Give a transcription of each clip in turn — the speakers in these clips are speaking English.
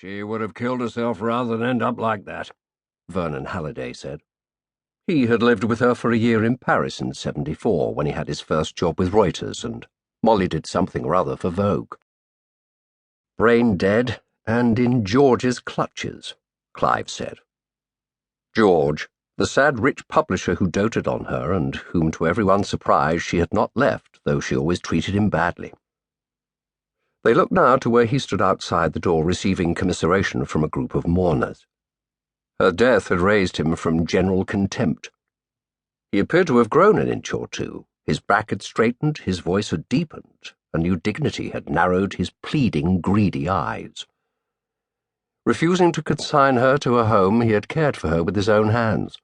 She would have killed herself rather than end up like that, Vernon Halliday said. He had lived with her for a year in Paris in '74 when he had his first job with Reuters, and Molly did something or other for Vogue. Brain dead and in George's clutches, Clive said. George, the sad rich publisher who doted on her and whom to everyone's surprise she had not left, though she always treated him badly. They looked now to where he stood outside the door receiving commiseration from a group of mourners. Her death had raised him from general contempt. He appeared to have grown an inch or two. His back had straightened, his voice had deepened, a new dignity had narrowed his pleading, greedy eyes. Refusing to consign her to a home, he had cared for her with his own hands.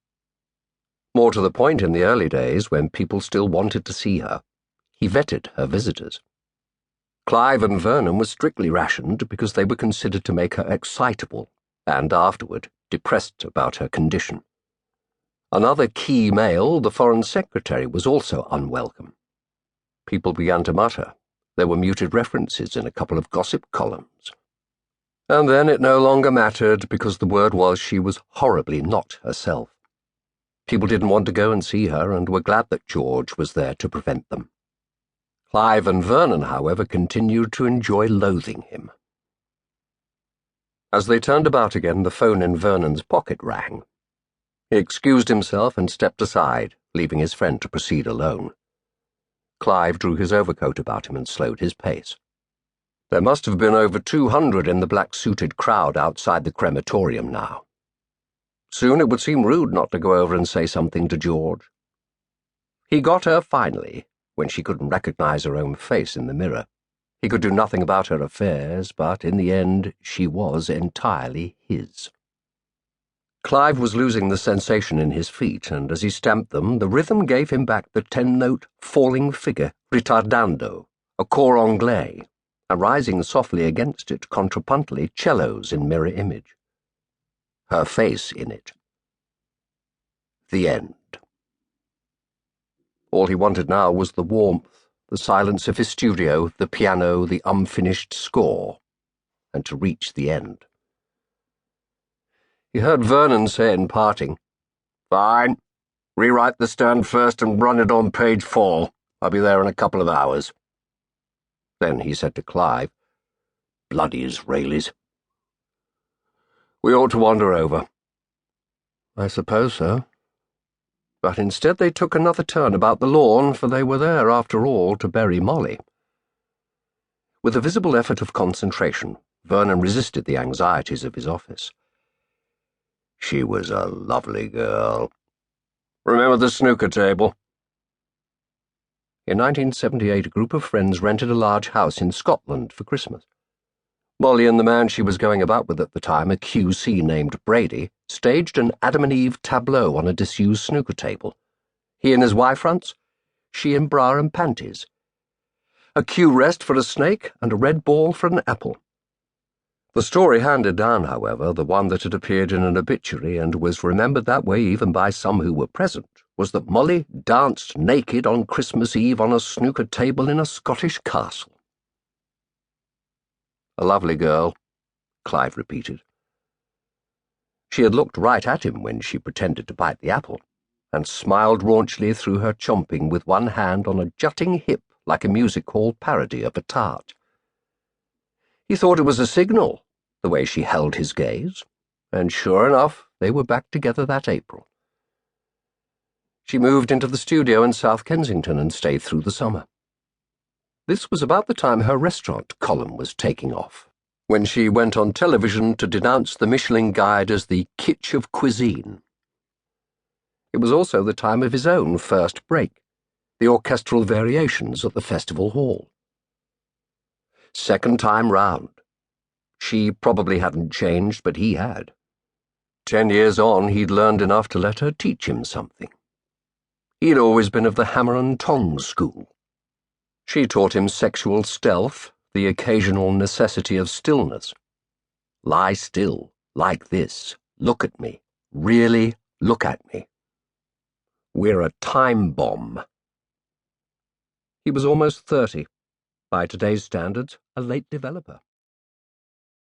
More to the point, in the early days, when people still wanted to see her, he vetted her visitors. Clive and Vernon were strictly rationed because they were considered to make her excitable, and afterward depressed about her condition. Another key male, the Foreign Secretary, was also unwelcome. People began to mutter. There were muted references in a couple of gossip columns. And then it no longer mattered because the word was she was horribly not herself. People didn't want to go and see her and were glad that George was there to prevent them. Clive and Vernon, however, continued to enjoy loathing him. As they turned about again, the phone in Vernon's pocket rang. He excused himself and stepped aside, leaving his friend to proceed alone. Clive drew his overcoat about him and slowed his pace. There must have been over 200 in the black-suited crowd outside the crematorium now. Soon it would seem rude not to go over and say something to George. He got her finally, when she couldn't recognize her own face in the mirror. He could do nothing about her affairs, but in the end she was entirely his. Clive was losing the sensation in his feet, and as he stamped them, the rhythm gave him back the 10-note falling figure, ritardando, a cor anglais, and rising softly against it, contrapuntally, cellos in mirror image. Her face in it. The end. All he wanted now was the warmth, the silence of his studio, the piano, the unfinished score, and to reach the end. He heard Vernon say in parting, "Fine. Rewrite the stand first and run it on page 4. I'll be there in a couple of hours." Then he said to Clive, "Bloody Israelis. We ought to wander over." "I suppose so." But instead they took another turn about the lawn, for they were there, after all, to bury Molly. With a visible effort of concentration, Vernon resisted the anxieties of his office. "She was a lovely girl. Remember the snooker table?" In 1978, a group of friends rented a large house in Scotland for Christmas. Molly and the man she was going about with at the time, a QC named Brady, staged an Adam and Eve tableau on a disused snooker table. He in his Y-fronts, she in bra and panties. A Q rest for a snake and a red ball for an apple. The story handed down, however, the one that had appeared in an obituary and was remembered that way even by some who were present, was that Molly danced naked on Christmas Eve on a snooker table in a Scottish castle. "A lovely girl," Clive repeated. She had looked right at him when she pretended to bite the apple, and smiled raunchily through her chomping with one hand on a jutting hip like a music-hall parody of a tart. He thought it was a signal, the way she held his gaze, and sure enough, they were back together that April. She moved into the studio in South Kensington and stayed through the summer. This was about the time her restaurant column was taking off, when she went on television to denounce the Michelin Guide as the kitsch of cuisine. It was also the time of his own first break, the orchestral variations at the festival hall. Second time round. She probably hadn't changed, but he had. 10 years on, he'd learned enough to let her teach him something. He'd always been of the hammer and tongs school. She taught him sexual stealth, the occasional necessity of stillness. Lie still, like this. Look at me. Really look at me. We're a time bomb. He was almost 30. By today's standards, a late developer.